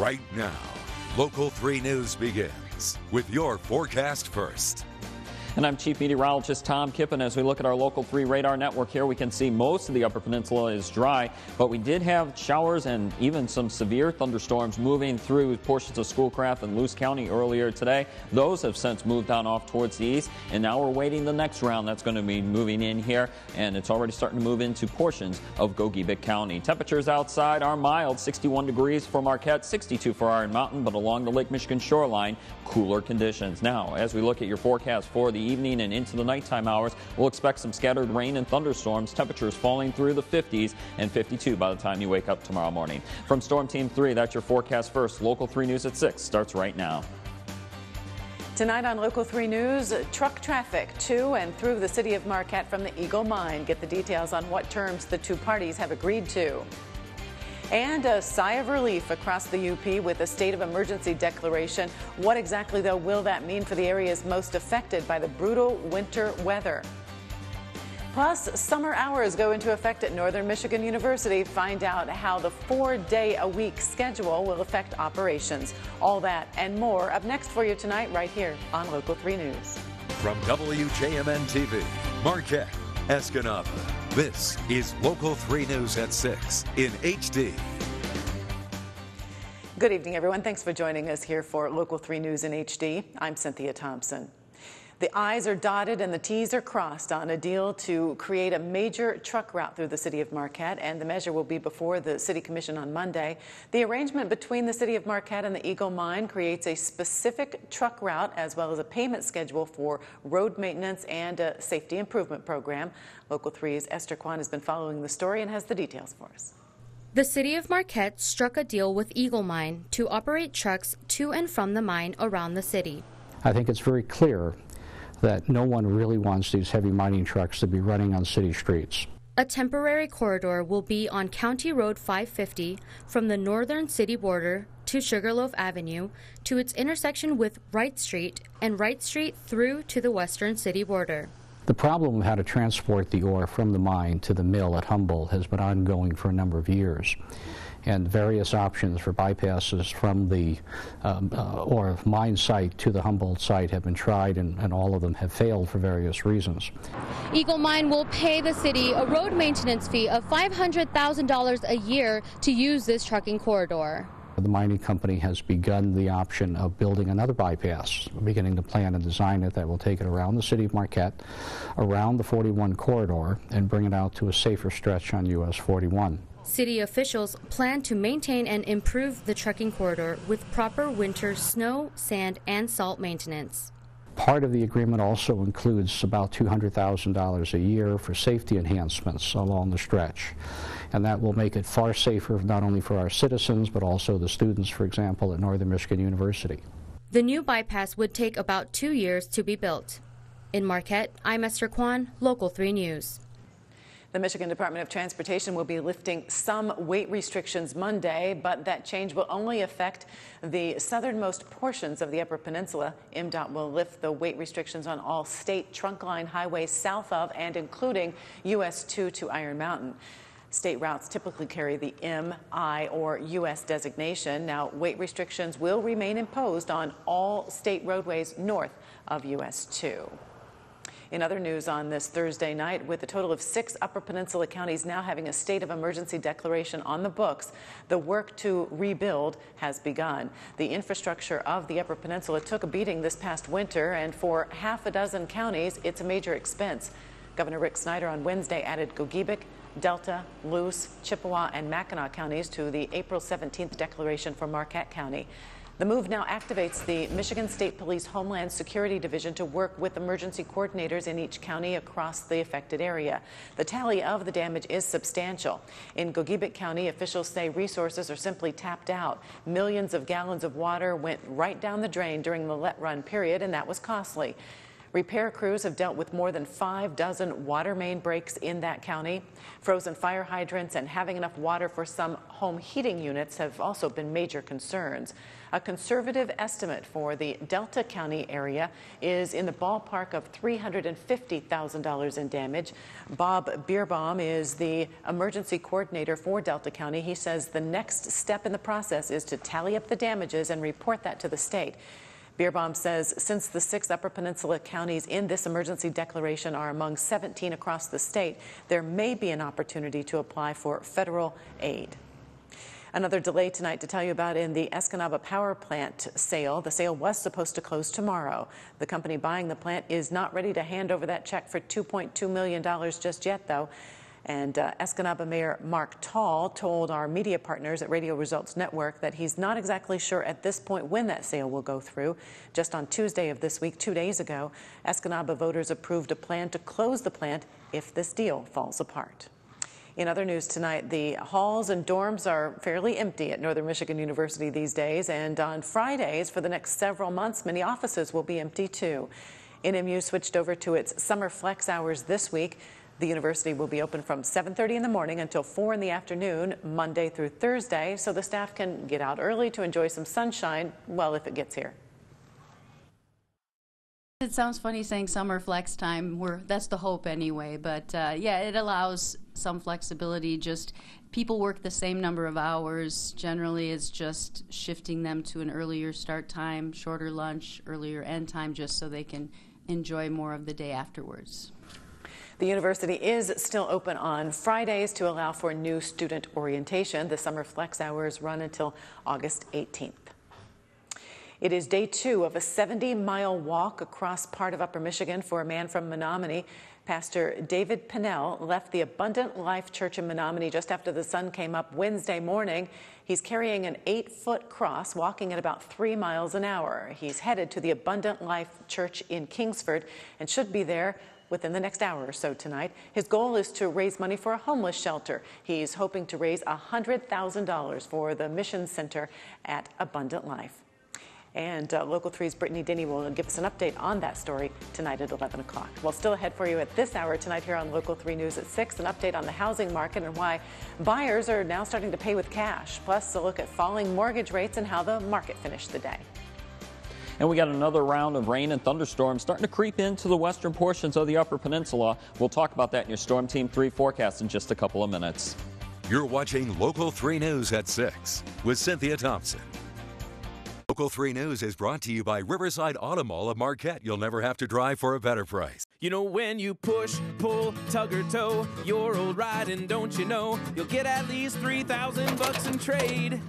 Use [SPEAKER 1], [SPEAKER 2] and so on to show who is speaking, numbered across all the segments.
[SPEAKER 1] Right now, Local 3 News begins with your forecast first.
[SPEAKER 2] And I'm Chief Meteorologist Tom Kippen. As we look at our Local 3 radar network here, we can see most of the Upper Peninsula is dry, but we did have showers and even some severe thunderstorms moving through portions of Schoolcraft and Luce County earlier today. Those have since moved on off towards the east, and now we're waiting the next round that's going to be moving in here, and it's already starting to move into portions of Gogebic County. Temperatures outside are mild, 61 degrees for Marquette, 62 for Iron Mountain, but along the Lake Michigan shoreline, cooler conditions. Now, as we look at your forecast for the evening and into the nighttime hours, we'll expect some scattered rain and thunderstorms, temperatures falling through the 50s and 52 by the time you wake up tomorrow morning. From Storm Team 3, that's your forecast first. Local 3 News at 6 starts right now.
[SPEAKER 3] Tonight on Local 3 News, truck traffic to and through the city of Marquette from the Eagle Mine. Get the details on what terms the two parties have agreed to. And a sigh of relief across the UP with a state of emergency declaration. What exactly, though, will that mean for the areas most affected by the brutal winter weather? Plus, summer hours go into effect at Northern Michigan University. Find out how the 4-day-a-week schedule will affect operations. All that and more up next for you tonight right here on Local 3 News.
[SPEAKER 1] From WJMN TV, Marquette, Escanaba. This is Local 3 News at 6 in HD.
[SPEAKER 3] Good evening, everyone. Thanks for joining us here for Local 3 News in HD. I'm Cynthia Thompson. The I's are dotted and the T's are crossed on a deal to create a major truck route through the city of Marquette, and the measure will be before the City Commission on Monday. The arrangement between the city of Marquette and the Eagle Mine creates a specific truck route as well as a payment schedule for road maintenance and a safety improvement program. Local 3's Esther Kwan has been following the story and has the details for us.
[SPEAKER 4] The city of Marquette struck a deal with Eagle Mine to operate trucks to and from the mine around the city.
[SPEAKER 5] I think it's very clear that no one really wants these heavy mining trucks to be running on city streets.
[SPEAKER 4] A temporary corridor will be on County Road 550 from the northern city border to Sugarloaf Avenue to its intersection with Wright Street and Wright Street through to the western city border.
[SPEAKER 5] The problem of how to transport the ore from the mine to the mill at Humboldt has been ongoing for a number of years. And various options for bypasses from the or mine site to the Humboldt site have been tried, and all of them have failed for various reasons.
[SPEAKER 4] Eagle Mine will pay the city a road maintenance fee of $500,000 a year to use this trucking corridor.
[SPEAKER 5] The mining company has begun the option of building another bypass, beginning to plan and design it, that will take it around the city of Marquette, around the 41 corridor, and bring it out to a safer stretch on US 41.
[SPEAKER 4] City officials plan to maintain and improve the trucking corridor with proper winter snow, sand, and salt maintenance.
[SPEAKER 5] Part of the agreement also includes about $200,000 a year for safety enhancements along the stretch. And that will make it far safer, not only for our citizens, but also the students, for example, at Northern Michigan University.
[SPEAKER 4] The new bypass would take about 2 years to be built. In Marquette, I'm Esther Kwan, Local 3 News.
[SPEAKER 3] The Michigan Department of Transportation will be lifting some weight restrictions Monday, but that change will only affect the southernmost portions of the Upper Peninsula. MDOT will lift the weight restrictions on all state trunk line highways south of and including US 2 to Iron Mountain. State routes typically carry the M, I, or US designation. Now, weight restrictions will remain imposed on all state roadways north of US 2. In other news on this Thursday night, with a total of 6 Upper Peninsula counties now having a state of emergency declaration on the books, the work to rebuild has begun. The infrastructure of the Upper Peninsula took a beating this past winter, and for half a dozen counties, it's a major expense. Governor Rick Snyder on Wednesday added Gogebic, Delta, Luce, Chippewa, and Mackinac counties to the April 17th declaration for Marquette County. The move now activates the Michigan State Police Homeland Security Division to work with emergency coordinators in each county across the affected area. The tally of the damage is substantial. In Gogebic County, officials say resources are simply tapped out. Millions of gallons of water went right down the drain during the let-run period, and that was costly. Repair crews have dealt with more than 5 dozen water main breaks in that county. Frozen fire hydrants and having enough water for some home heating units have also been major concerns. A conservative estimate for the Delta County area is in the ballpark of $350,000 in damage. Bob Bierbaum is the emergency coordinator for Delta County. He says the next step in the process is to tally up the damages and report that to the state. Bierbaum says since the 6 Upper Peninsula counties in this emergency declaration are among 17 across the state, there may be an opportunity to apply for federal aid. Another delay tonight to tell you about in the Escanaba Power Plant sale. The sale was supposed to close tomorrow. The company buying the plant is not ready to hand over that check for $2.2 million just yet, though. And Escanaba Mayor Mark Tall told our media partners at Radio Results Network that he's not exactly sure at this point when that sale will go through. Just on Tuesday of this week, 2 days ago, Escanaba voters approved a plan to close the plant if this deal falls apart. In other news tonight, the halls and dorms are fairly empty at Northern Michigan University these days, and on Fridays for the next several months, many offices will be empty too. NMU switched over to its summer flex hours this week. The university will be open from 7:30 in the morning until 4 in the afternoon, Monday through Thursday, so the staff can get out early to enjoy some sunshine, well, if it gets here.
[SPEAKER 6] It sounds funny saying summer flex time. That's the hope anyway, but yeah, it allows some flexibility. Just people work the same number of hours. Generally, it's just shifting them to an earlier start time, shorter lunch, earlier end time, just so they can enjoy more of the day afterwards.
[SPEAKER 3] The university is still open on Fridays to allow for new student orientation. The summer flex hours run until August 18th. It is day 2 of a 70-mile walk across part of Upper Michigan for a man from Menominee. Pastor David Pinnell left the Abundant Life Church in Menominee just after the sun came up Wednesday morning. He's carrying an 8-foot cross, walking at about 3 miles an hour. He's headed to the Abundant Life Church in Kingsford and should be there within the next hour or so tonight. His goal is to raise money for a homeless shelter. He's hoping to raise $100,000 for the Mission Center at Abundant Life. And Local 3's Brittany Denny will give us an update on that story tonight at 11 o'clock. Well, still ahead for you at this hour tonight here on Local 3 News at 6, an update on the housing market and why buyers are now starting to pay with cash. Plus, a look at falling mortgage rates and how the market finished the day.
[SPEAKER 2] And we got another round of rain and thunderstorms starting to creep into the western portions of the Upper Peninsula. We'll talk about that in your Storm Team 3 forecast in just a couple of minutes.
[SPEAKER 1] You're watching Local 3 News at 6 with Cynthia Thompson. Local 3 News is brought to you by Riverside Auto Mall of Marquette. You'll never have to drive for a better price.
[SPEAKER 7] You know when you push, pull, tug or tow your old ride, and don't you know you'll get at least $3,000 in trade.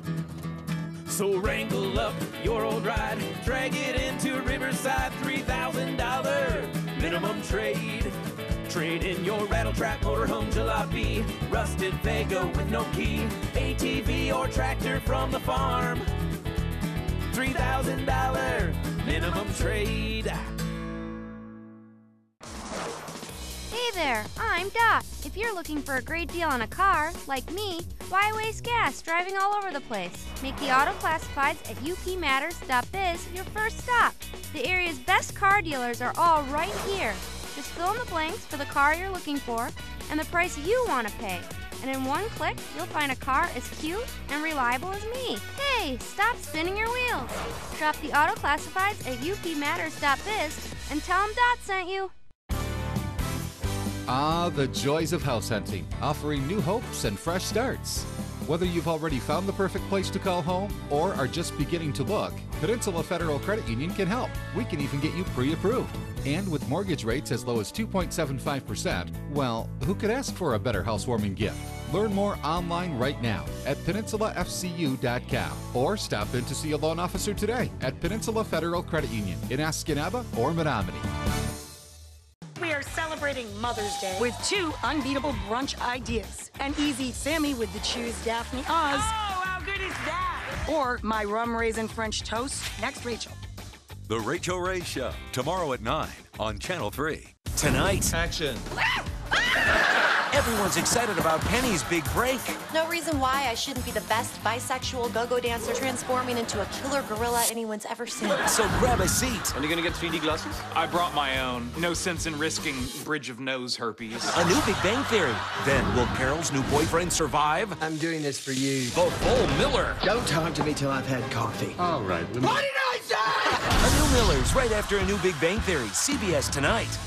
[SPEAKER 7] So wrangle up your old ride, drag it into Riverside, $3,000 minimum trade. Trade in your rattle trap, motorhome, jalopy, rusted Vega with no key, ATV or tractor from the farm. $3,000 minimum trade.
[SPEAKER 8] Hey there, I'm Dot. If you're looking for a great deal on a car, like me, why waste gas driving all over the place? Make the auto classifieds at upmatters.biz your first stop. The area's best car dealers are all right here. Just fill in the blanks for the car you're looking for and the price you want to pay. And in one click, you'll find a car as cute and reliable as me. Hey, stop spinning your wheels. Drop the auto classifieds at upmatters.biz and tell them Dot sent you.
[SPEAKER 9] Ah, the joys of house hunting, offering new hopes and fresh starts. Whether you've already found the perfect place to call home or are just beginning to look, Peninsula Federal Credit Union can help. We can even get you pre-approved. And with mortgage rates as low as 2.75%, well, who could ask for a better housewarming gift? Learn more online right now at peninsulafcu.com or stop in to see a loan officer today at Peninsula Federal Credit Union in Escanaba or Menominee.
[SPEAKER 10] We are celebrating Mother's Day with 2 unbeatable brunch ideas. An easy Sammy with the Choose Daphne Oz.
[SPEAKER 11] Oh, how good is that?
[SPEAKER 10] Or my rum raisin French toast. Next, Rachel.
[SPEAKER 1] The Rachel Ray Show, tomorrow at 9 on Channel 3. Tonight,
[SPEAKER 7] Action.
[SPEAKER 12] Everyone's excited about Penny's big break.
[SPEAKER 13] No reason why I shouldn't be the best bisexual go-go dancer transforming into a killer gorilla anyone's ever seen.
[SPEAKER 12] So grab a seat.
[SPEAKER 14] Are you gonna get 3D glasses? I brought my own. No sense in risking bridge of nose herpes.
[SPEAKER 12] A new Big Bang Theory. Then will Carol's new boyfriend survive?
[SPEAKER 15] I'm doing this for you.
[SPEAKER 12] The full Miller.
[SPEAKER 15] Don't talk to me till I've had coffee.
[SPEAKER 12] All right. What did I say? A new Miller's right after a new Big Bang Theory. CBS tonight.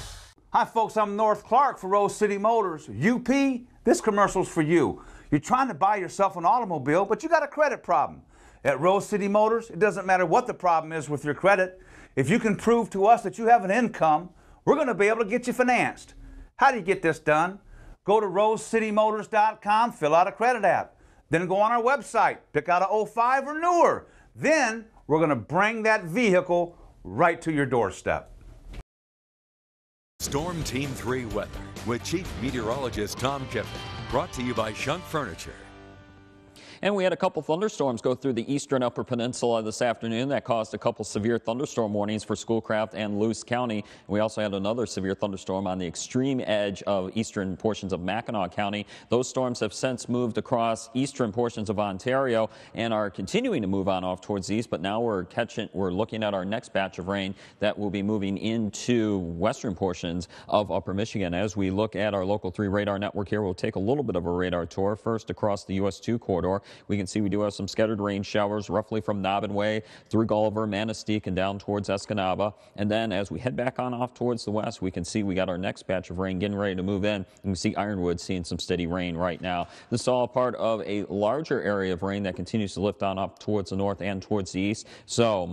[SPEAKER 16] Hi folks, I'm North Clark for Rose City Motors. UP, this commercial's for you. You're trying to buy yourself an automobile, but you got a credit problem. At Rose City Motors, it doesn't matter what the problem is with your credit. If you can prove to us that you have an income, we're going to be able to get you financed. How do you get this done? Go to rosecitymotors.com, fill out a credit app. Then go on our website, pick out a 05 or newer. Then we're going to bring that vehicle right to your doorstep.
[SPEAKER 1] Storm Team 3 weather with Chief Meteorologist Tom Kippen. Brought to you by Shunk Furniture.
[SPEAKER 2] And we had a couple thunderstorms go through the eastern Upper Peninsula this afternoon. That caused a couple severe thunderstorm warnings for Schoolcraft and Luce County. We also had another severe thunderstorm on the extreme edge of eastern portions of Mackinac County. Those storms have since moved across eastern portions of Ontario and are continuing to move on off towards the east. But now we're looking at our next batch of rain that will be moving into western portions of Upper Michigan. As we look at our Local 3 radar network here, we'll take a little bit of a radar tour. First across the US 2 corridor. We can see we do have some scattered rain showers roughly from Nobbin Way through Gulliver, Manistee, and down towards Escanaba. And then as we head back on off towards the west, we can see we got our next batch of rain getting ready to move in. You can see Ironwood seeing some steady rain right now. This is all part of a larger area of rain that continues to lift on up towards the north and towards the east. So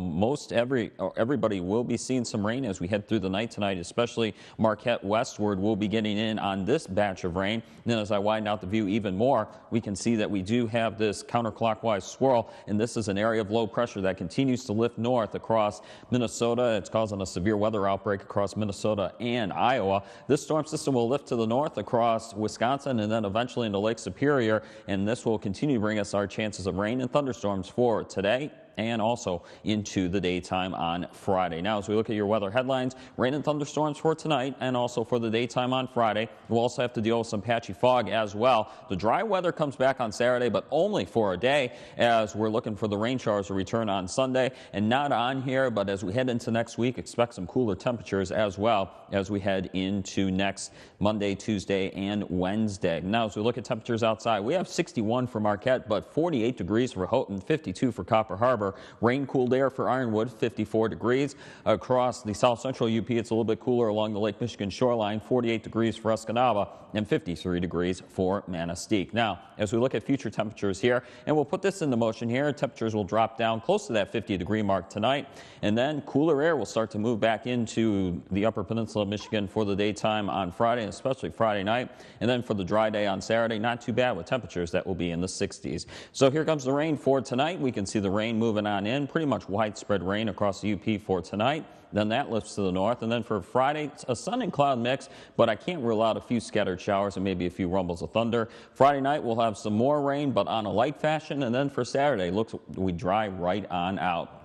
[SPEAKER 2] everybody will be seeing some rain as we head through the night tonight, especially Marquette westward will be getting in on this batch of rain. And then as I widen out the view even more, we can see that we do have this counterclockwise swirl, and this is an area of low pressure that continues to lift north across Minnesota. It's causing a severe weather outbreak across Minnesota and Iowa. This storm system will lift to the north across Wisconsin and then eventually into Lake Superior, and this will continue to bring us our chances of rain and thunderstorms for today and also into the daytime on Friday. Now, as we look at your weather headlines, rain and thunderstorms for tonight and also for the daytime on Friday. We'll also have to deal with some patchy fog as well. The dry weather comes back on Saturday, but only for a day, as we're looking for the rain showers to return on Sunday. And not on here, but as we head into next week, expect some cooler temperatures as well as we head into next Monday, Tuesday, and Wednesday. Now, as we look at temperatures outside, we have 61 for Marquette, but 48 degrees for Houghton, 52 for Copper Harbor. Rain cooled air for Ironwood, 54 degrees. Across the south central UP, it's a little bit cooler along the Lake Michigan shoreline, 48 degrees for Escanaba and 53 degrees for Manistee. Now, as we look at future temperatures here, and we'll put this into motion here, temperatures will drop down close to that 50-degree mark tonight, and then cooler air will start to move back into the Upper Peninsula of Michigan for the daytime on Friday, and especially Friday night, and then for the dry day on Saturday, not too bad with temperatures that will be in the 60s. So here comes the rain for tonight. We can see the rain moving on in, pretty much widespread rain across the UP for tonight. Then that lifts to the north, and then for Friday, a sun and cloud mix, but I can't rule out a few scattered showers and maybe a few rumbles of thunder. Friday night, we'll have some more rain, but on a light fashion, and then for Saturday, looks we dry right on out.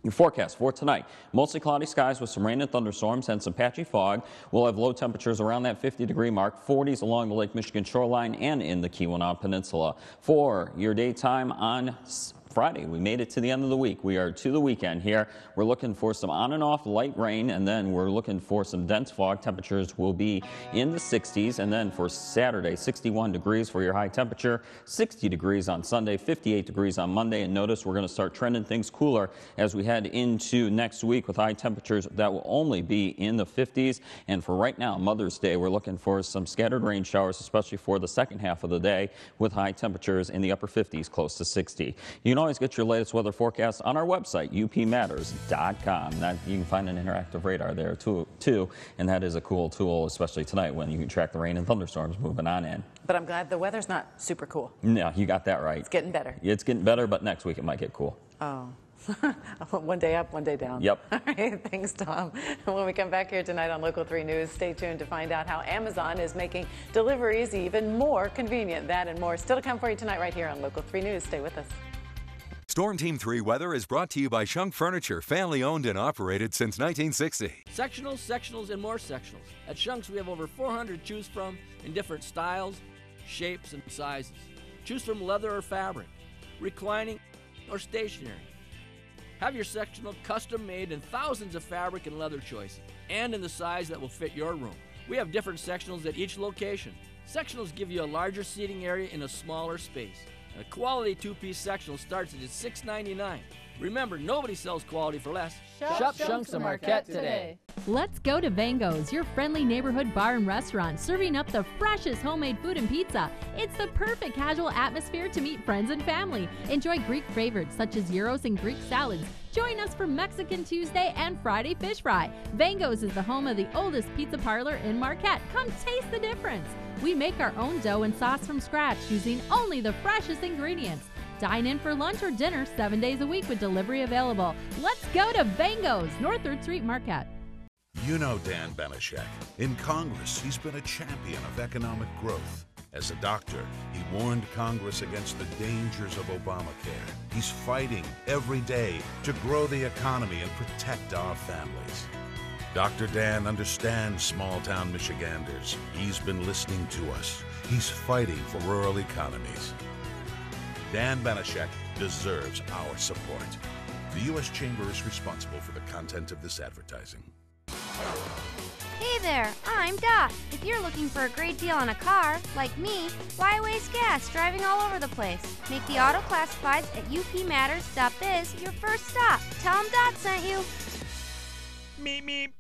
[SPEAKER 2] Your forecast for tonight, mostly cloudy skies with some rain and thunderstorms and some patchy fog. We'll have low temperatures around that 50-degree mark, 40s along the Lake Michigan shoreline and in the Keweenaw Peninsula. For your daytime on Friday, we made it to the end of the week. We are to the weekend here. We're looking for some on and off light rain, and then we're looking for some dense fog. Temperatures will be in the 60s, and then for Saturday, 61 degrees for your high temperature, 60 degrees on Sunday, 58 degrees on Monday, and notice we're going to start trending things cooler as we head into next week with high temperatures that will only be in the 50s. And for right now, Mother's Day, we're looking for some scattered rain showers, especially for the second half of the day, with high temperatures in the upper 50s, close to 60. You can always get your latest weather forecast on our website, upmatters.com. You can find an interactive radar there too, and that is a cool tool, especially tonight when you can track the rain and thunderstorms moving on in.
[SPEAKER 3] But I'm glad the weather's not super cool.
[SPEAKER 2] No, you got that right.
[SPEAKER 3] It's getting better.
[SPEAKER 2] It's getting better, but next week it might get cool.
[SPEAKER 3] Oh. One day up, one day down.
[SPEAKER 2] Yep.
[SPEAKER 3] All right, thanks, Tom. When we come back here tonight on Local 3 News, stay tuned to find out how Amazon is making deliveries even more convenient. That and more still to come for you tonight right here on Local 3 News. Stay with us.
[SPEAKER 1] Storm Team 3 weather is brought to you by Shunk Furniture, family owned and operated since 1960.
[SPEAKER 17] Sectionals, sectionals, and more sectionals. At Shunks, we have over 400 to choose from in different styles, shapes, and sizes. Choose from leather or fabric, reclining or stationary. Have your sectional custom made in thousands of fabric and leather choices, and in the size that will fit your room. We have different sectionals at each location. Sectionals give you a larger seating area in a smaller space. A quality two-piece sectional starts at $6.99. Remember, nobody sells quality for less.
[SPEAKER 18] Shop Shunks and Marquette today.
[SPEAKER 19] Let's go to Vango's, your friendly neighborhood bar and restaurant, serving up the freshest homemade food and pizza. It's the perfect casual atmosphere to meet friends and family. Enjoy Greek favorites such as gyros and Greek salads. Join us for Mexican Tuesday and Friday fish fry. Vango's is the home of the oldest pizza parlor in Marquette. Come taste the difference. We make our own dough and sauce from scratch using only the freshest ingredients. Dine in for lunch or dinner 7 days a week with delivery available. Let's go to Vango's, North 3rd Street, Marquette.
[SPEAKER 20] You know Dan Benishek. In Congress, he's been a champion of economic growth. As a doctor, he warned Congress against the dangers of Obamacare. He's fighting every day to grow the economy and protect our families. Dr. Dan understands small-town Michiganders. He's been listening to us. He's fighting for rural economies. Dan Benishek deserves our support. The U.S. Chamber is responsible for the content of this advertising.
[SPEAKER 8] Hey there, I'm Dot. If you're looking for a great deal on a car, like me, why waste gas driving all over the place? Make the auto classifieds at upmatters.biz your first stop. Tell them Dot sent you.
[SPEAKER 21] Meep, meep.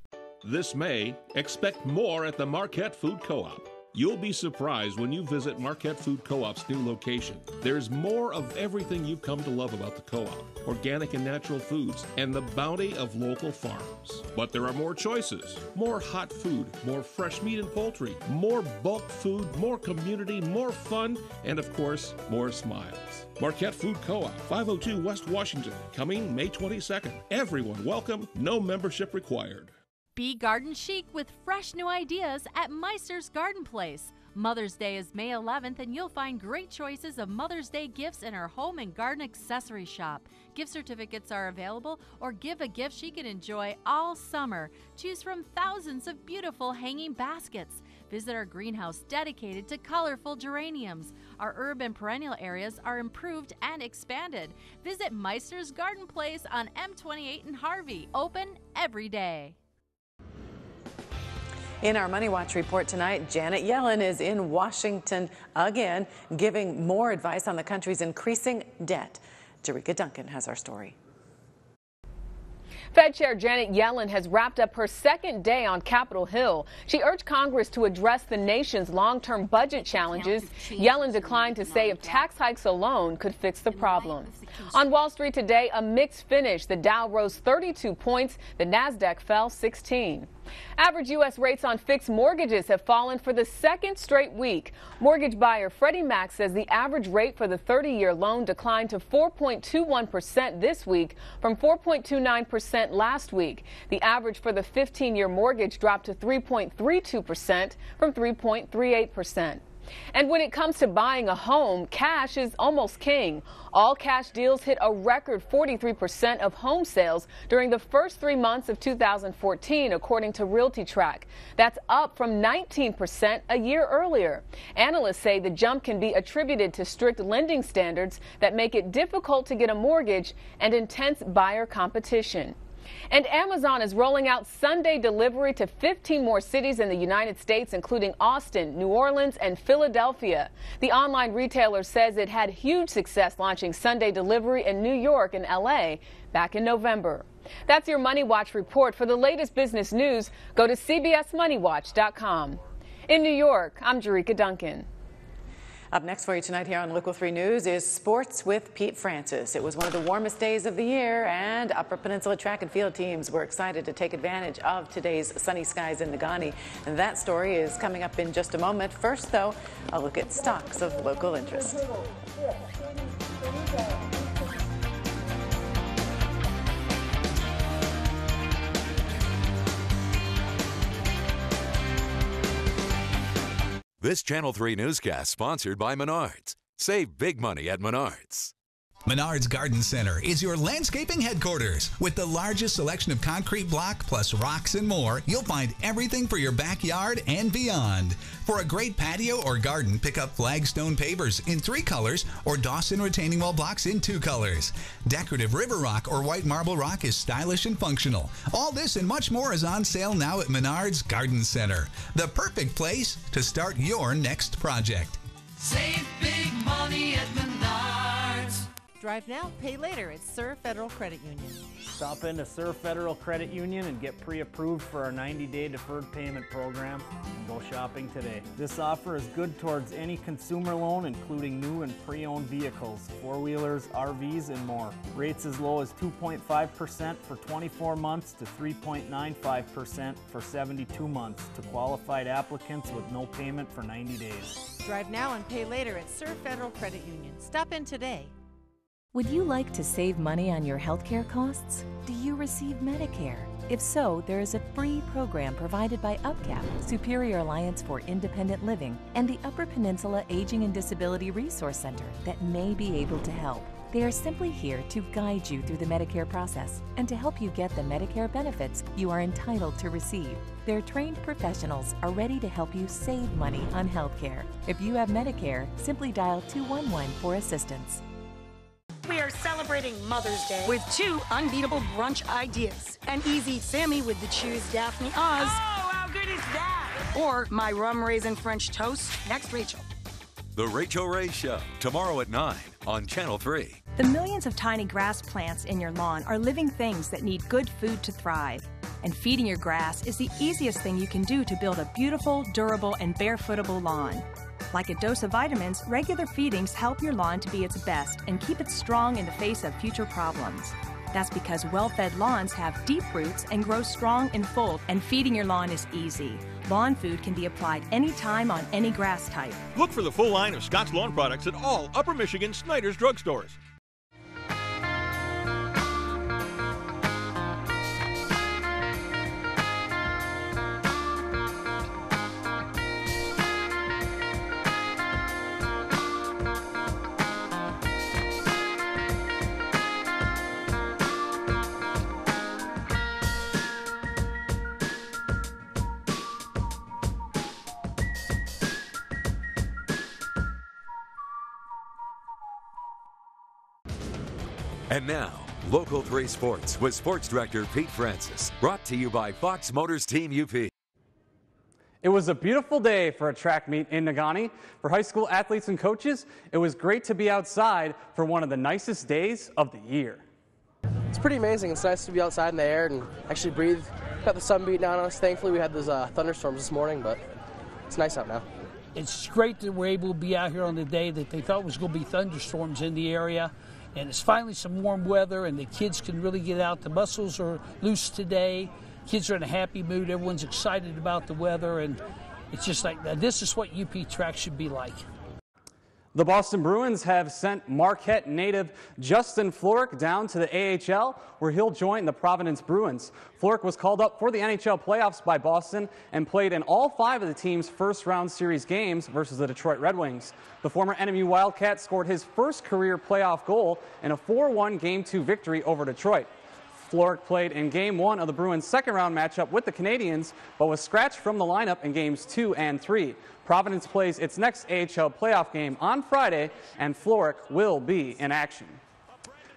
[SPEAKER 21] This May, expect more at the Marquette Food Co-op. You'll be surprised when you visit Marquette Food Co-op's new location. There's more of everything you've come to love about the co-op. Organic and natural foods, and the bounty of local farms. But there are more choices. More hot food, more fresh meat and poultry, more bulk food, more community, more fun, and of course, more smiles. Marquette Food Co-op, 502 West Washington, coming May 22nd. Everyone welcome, no membership required.
[SPEAKER 19] Be garden chic with fresh new ideas at Meister's Garden Place. Mother's Day is May 11th, and you'll find great choices of Mother's Day gifts in our home and garden accessory shop. Gift certificates are available, or give a gift she can enjoy all summer. Choose from thousands of beautiful hanging baskets. Visit our greenhouse dedicated to colorful geraniums. Our urban perennial areas are improved and expanded. Visit Meister's Garden Place on M28 in Harvey. Open every day.
[SPEAKER 3] In our Money Watch report tonight, Janet Yellen is in Washington again, giving more advice on the country's increasing debt. Jerika Duncan has our story.
[SPEAKER 22] Fed Chair Janet Yellen has wrapped up her second day on Capitol Hill. She urged Congress to address the nation's long-term budget challenges. Yellen declined to say if tax hikes alone could fix the problem. On Wall Street today, a mixed finish. The Dow rose 32 points. The Nasdaq fell 16. Average U.S. rates on fixed mortgages have fallen for the second straight week. Mortgage buyer Freddie Mac says the average rate for the 30-year loan declined to 4.21% this week from 4.29% last week. The average for the 15-year mortgage dropped to 3.32% from 3.38%. And when it comes to buying a home, cash is almost king. All cash deals hit a record 43% of home sales during the first 3 months of 2014, according to RealtyTrack. That's up from 19% a year earlier. Analysts say the jump can be attributed to strict lending standards that make it difficult to get a mortgage and intense buyer competition. And Amazon is rolling out Sunday delivery to 15 more cities in the United States, including Austin, New Orleans, and Philadelphia. The online retailer says it had huge success launching Sunday delivery in New York and L.A. back in November. That's your Money Watch report. For the latest business news, go to CBSMoneyWatch.com. In New York, I'm Jerika Duncan.
[SPEAKER 3] Up next for you tonight here on Local 3 News is Sports with Pete Francis. It was one of the warmest days of the year, and Upper Peninsula track and field teams were excited to take advantage of today's sunny skies in Negaunee. And that story is coming up in just a moment. First, though, a look at stocks of local interest.
[SPEAKER 1] This Channel 3 newscast sponsored by Menards. Save big money at Menards.
[SPEAKER 4] Menards Garden Center is your landscaping headquarters. With the largest selection of concrete block plus rocks and more, you'll find everything for your backyard and beyond. For a great patio or garden, pick up Flagstone pavers in 3 colors or Dawson retaining wall blocks in 2 colors. Decorative river rock or white marble rock is stylish and functional. All this and much more is on sale now at Menards Garden Center. The perfect place to start your next project.
[SPEAKER 5] Save big money at Menards.
[SPEAKER 23] Drive now, pay later at Sur Federal Credit Union.
[SPEAKER 24] Stop into Sur Federal Credit Union and get pre-approved for our 90-day deferred payment program and go shopping today. This offer is good towards any consumer loan, including new and pre-owned vehicles, 4-wheelers, RVs, and more. Rates as low as 2.5% for 24 months to 3.95% for 72 months to qualified applicants with no payment for 90 days.
[SPEAKER 23] Drive now and pay later at Sur Federal Credit Union. Stop in today.
[SPEAKER 25] Would you like to save money on your healthcare costs? Do you receive Medicare? If so, there is a free program provided by UPCAP, Superior Alliance for Independent Living, and the Upper Peninsula Aging and Disability Resource Center that may be able to help. They are simply here to guide you through the Medicare process and to help you get the Medicare benefits you are entitled to receive. Their trained professionals are ready to help you save money on healthcare. If you have Medicare, simply dial 211 for assistance.
[SPEAKER 10] We are celebrating Mother's Day with 2 unbeatable brunch ideas. An easy Sammy with the Choose Daphne Oz.
[SPEAKER 11] Oh, how good is that?
[SPEAKER 10] Or my rum raisin French toast. Next, Rachel.
[SPEAKER 1] The Rachel Ray Show, tomorrow at 9 on Channel 3.
[SPEAKER 26] The millions of tiny grass plants in your lawn are living things that need good food to thrive. And feeding your grass is the easiest thing you can do to build a beautiful, durable, and barefootable lawn. Like a dose of vitamins, regular feedings help your lawn to be its best and keep it strong in the face of future problems. That's because well-fed lawns have deep roots and grow strong and full, and feeding your lawn is easy. Lawn food can be applied anytime on any grass type.
[SPEAKER 27] Look for the full line of Scott's Lawn products at all Upper Michigan Snyder's drugstores.
[SPEAKER 1] And now, Local 3 Sports with Sports Director Pete Francis. Brought to you by Fox Motors Team UP.
[SPEAKER 28] It was a beautiful day for a track meet in Negaunee. For high school athletes and coaches, it was great to be outside for one of the nicest days of the year.
[SPEAKER 29] It's pretty amazing. It's nice to be outside in the air and actually breathe. Got the sun beating down on us. Thankfully, we had those thunderstorms this morning, but it's nice out now.
[SPEAKER 30] It's great that we're able to be out here on the day that they thought was going to be thunderstorms in the area. And it's finally some warm weather, and the kids can really get out. The muscles are loose today. Kids are in a happy mood. Everyone's excited about the weather, and it's just like this is what UP track should be like.
[SPEAKER 28] The Boston Bruins have sent Marquette native Justin Florek down to the AHL, where he'll join the Providence Bruins. Florek was called up for the NHL playoffs by Boston and played in all 5 of the team's first-round series games versus the Detroit Red Wings. The former enemy Wildcat scored his first career playoff goal in a 4-1 Game 2 victory over Detroit. Florek played in Game 1 of the Bruins' second-round matchup with the Canadiens, but was scratched from the lineup in Games 2 and 3. Providence plays its next AHL playoff game on Friday, and Florek will be in action.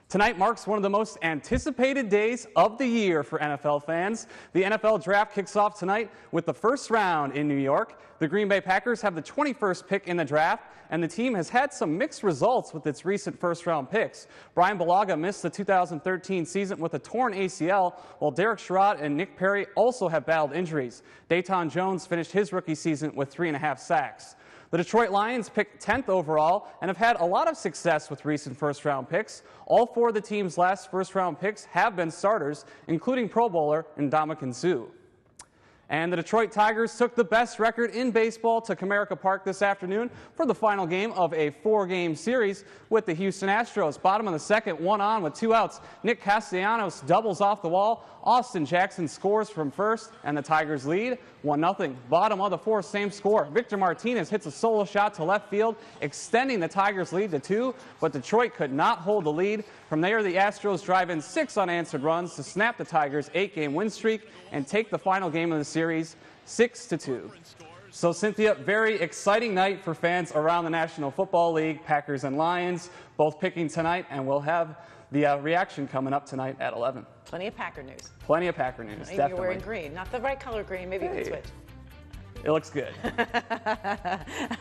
[SPEAKER 28] Tonight marks one of the most anticipated days of the year for NFL fans. The NFL Draft kicks off tonight with the first round in New York. The Green Bay Packers have the 21st pick in the draft, and the team has had some mixed results with its recent first-round picks. Brian Bulaga missed the 2013 season with a torn ACL, while Derek Sherrod and Nick Perry also have battled injuries. Dayton Jones finished his rookie season with 3.5 sacks. The Detroit Lions picked 10th overall and have had a lot of success with recent first-round picks. All 4 of the team's last first-round picks have been starters, including Pro Bowler Ndamukong Suh. And the Detroit Tigers took the best record in baseball to Comerica Park this afternoon for the final game of a 4-game series with the Houston Astros. Bottom of the second, 1 on with 2 outs. Nick Castellanos doubles off the wall. Austin Jackson scores from first, and the Tigers lead 1-0. Bottom of the fourth, same score. Victor Martinez hits a solo shot to left field, extending the Tigers' lead to 2, but Detroit could not hold the lead. From there, the Astros drive in 6 unanswered runs to snap the Tigers' 8-game win streak and take the final game of the series 6-2. So, Cynthia, very exciting night for fans around the National Football League. Packers and Lions both picking tonight, and we'll have the reaction coming up tonight at 11.
[SPEAKER 3] Plenty of Packer news.
[SPEAKER 28] Plenty of Packer news, definitely.
[SPEAKER 3] You're wearing green. Not the right color green. Maybe you can switch.
[SPEAKER 28] It looks good.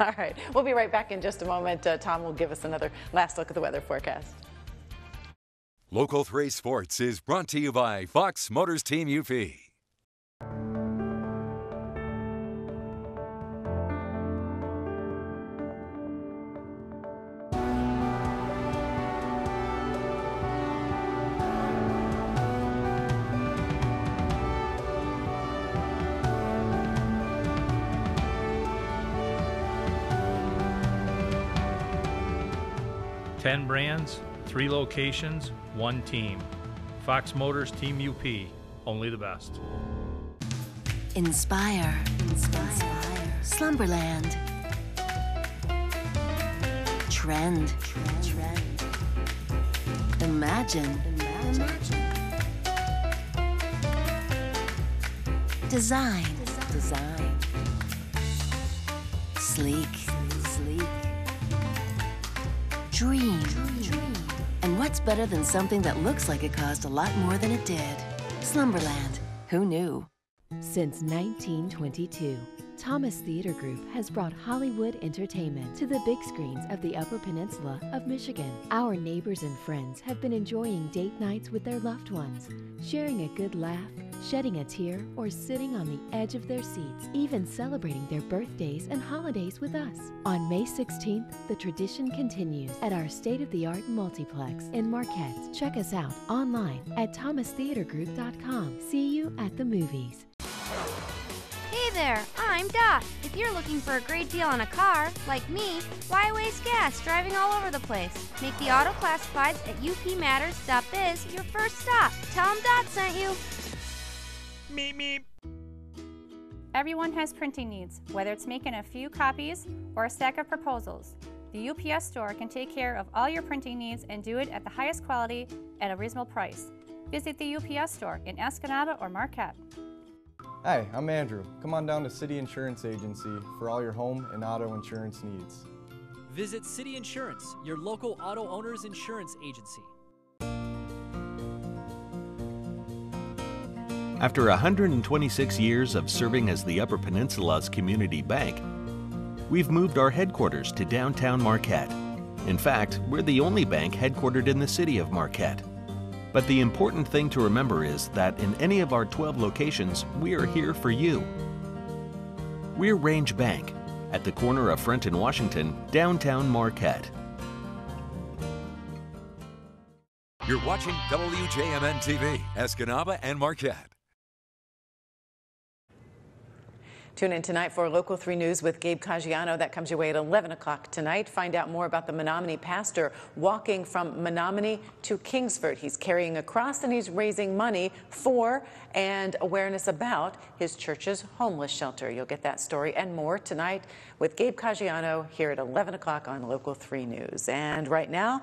[SPEAKER 3] All right. We'll be right back in just a moment. Tom will give us another last look at the weather forecast.
[SPEAKER 1] Local 3 Sports is brought to you by Fox Motors Team UP.
[SPEAKER 2] Ten brands, 3 locations, 1 team. Fox Motors Team UP, only the best.
[SPEAKER 6] Inspire. Slumberland. Trend. Imagine. Design. Sleek. Dream. And what's better than something that looks like it cost a lot more than it did? Slumberland. Who knew?
[SPEAKER 7] Since 1922, Thomas Theater Group has brought Hollywood entertainment to the big screens of the Upper Peninsula of Michigan. Our neighbors and friends have been enjoying date nights with their loved ones, sharing a good laugh, shedding a tear, or sitting on the edge of their seats, even celebrating their birthdays and holidays with us. On May 16th, the tradition continues at our state-of-the-art multiplex in Marquette. Check us out online at thomastheatergroup.com. See you at the movies.
[SPEAKER 8] Hey there, I'm Dot. If you're looking for a great deal on a car, like me, why waste gas driving all over the place? Make the auto classifieds at upmatters.biz your first stop. Tell them Dot sent you.
[SPEAKER 21] Meep, meep.
[SPEAKER 9] Everyone has printing needs, whether it's making a few copies or a stack of proposals. The UPS store can take care of all your printing needs and do it at the highest quality at a reasonable price. Visit the UPS store in Escanaba or Marquette.
[SPEAKER 12] Hi, I'm Andrew. Come on down to City Insurance Agency for all your home and auto insurance needs.
[SPEAKER 13] Visit City Insurance, your local auto owner's insurance agency.
[SPEAKER 14] After 126 years of serving as the Upper Peninsula's community bank, we've moved our headquarters to downtown Marquette. In fact, we're the only bank headquartered in the city of Marquette. But the important thing to remember is that in any of our 12 locations, we are here for you. We're Range Bank, at the corner of Front and Washington, downtown Marquette.
[SPEAKER 1] You're watching WJMN TV, Escanaba and Marquette.
[SPEAKER 3] Tune in tonight for Local 3 News with Gabe Caggiano. That comes your way at 11 o'clock tonight. Find out more about the Menominee pastor walking from Menominee to Kingsford. He's carrying a cross and he's raising money for and awareness about his church's homeless shelter. You'll get that story and more tonight with Gabe Caggiano here at 11 o'clock on Local 3 News. And right now,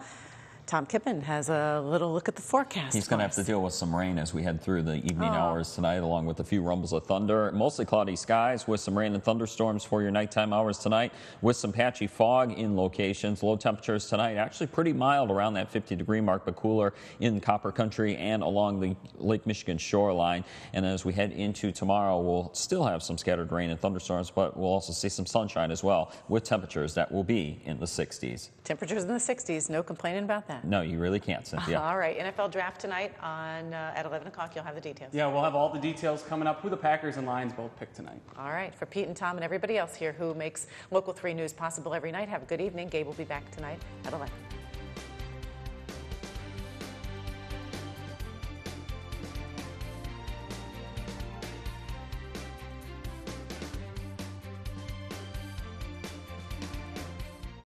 [SPEAKER 3] Tom Kippen has a little look at the forecast.
[SPEAKER 15] He's going to have to deal with some rain as we head through the evening hours tonight, along with a few rumbles of thunder. Mostly cloudy skies with some rain and thunderstorms for your nighttime hours tonight, with some patchy fog in locations. Low temperatures tonight actually pretty mild around that 50-degree mark, but cooler in Copper Country and along the Lake Michigan shoreline. And as we head into tomorrow, we'll still have some scattered rain and thunderstorms, but we'll also see some sunshine as well, with temperatures that will be in the 60s.
[SPEAKER 3] Temperatures in the 60s, no complaining about that.
[SPEAKER 15] No, you really can't, Cynthia.
[SPEAKER 3] All right, NFL draft tonight on at 11 o'clock. You'll have the details.
[SPEAKER 28] Yeah, we'll have all the details coming up, who the Packers and Lions both pick tonight.
[SPEAKER 3] All right, for Pete and Tom and everybody else here who makes Local 3 News possible every night, have a good evening. Gabe will be back tonight at 11.